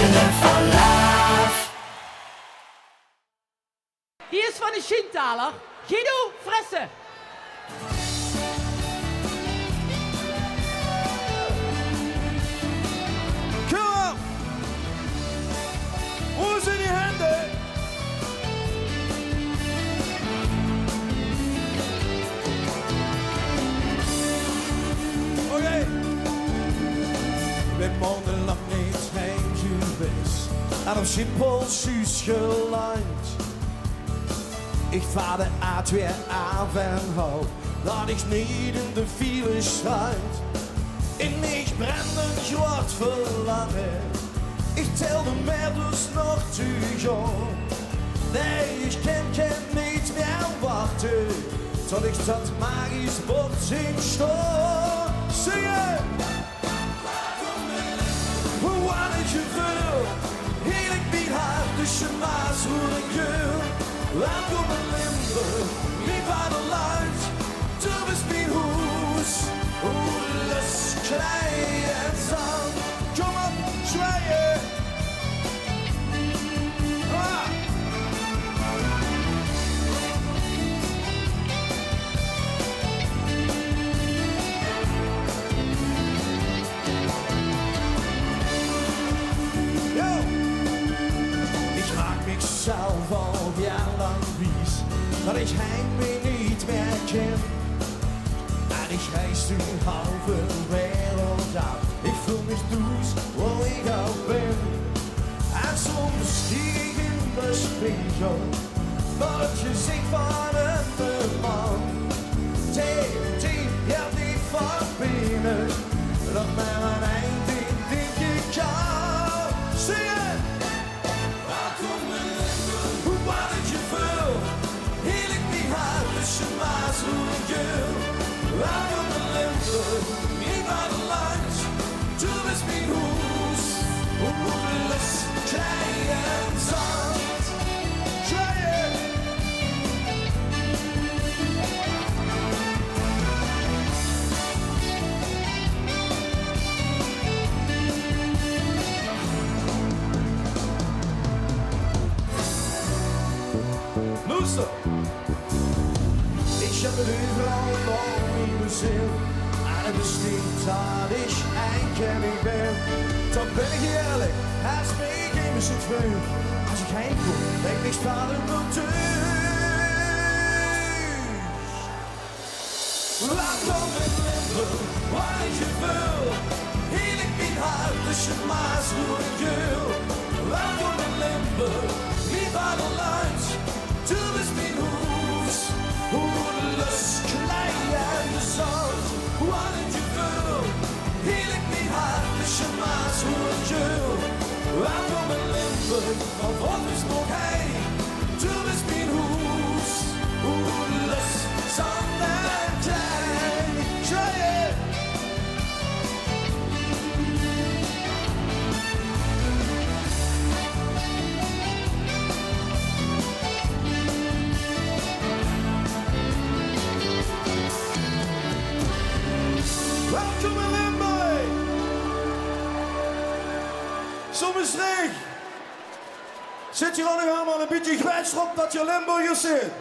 Welle van Love. Hier is van de Schientaler, Guido Fresse. Kom op! Hoe zijn die handen? Oké. Ik ben maandenlang niet heen geweest. En op Schiphol Suus geland. Ik vaar de A2 af en hoop dat ik niet in de file stand. In mij brandend zwart verlangen. Ik tel de meters nog te gaan. Nee, ik kan niet meer wachten tot ik dat magisch bord zien staan. Zingen! Wat ik je wil, heel ik niet hard tussen maas, hoe en geur. Welkom in Limburg, mijn vaderland. Du bist mijn huis, alles klein en zand. Kom op, zwaaien! Ah. Yo. Ik maak mezelf al jarenlang wies dat ik heimwee niet meer ken. En ik reis de halve wereld af. Ik voel me dus waar ik ook ben. En soms zie ik in de spiegel maar het gezicht van een man. Die hebt niet van binnen dat mij een eind in dit kan. Zingen! Welkom in Limburg, wat ik je wil. Heel ik niet hard tussen maas, hoe en geur. Welkom in Limburg, mijn vaderland. Du bist mijn huis, alles klein en zand. Zwaaien! Luister! Ik heb het overal al in mijn zin. En het besluit dat ik eindelijk niet ben. Dan ben ik eerlijk, als mij geen zit veel. Als ik heen kom, denk ik sparen op thuis. Welkom in Limburg, waar ik je wil. Heel ik mijn hart tussen maas, hoe en geur. Welkom in Limburg, mijn vaderland. Du bist mijn huis, alles klein en zand. Wat ik je wil, heel ik mijn hart tussen maas, hoe en geur. Welkom in Limburg, van wat is nog heen. Du bist mijn huis, alles zand en klein. Zwaaien! Welkom in Limburg! Soms recht! Zit hier al nog allemaal een beetje gewetst op dat je Limburgers zit?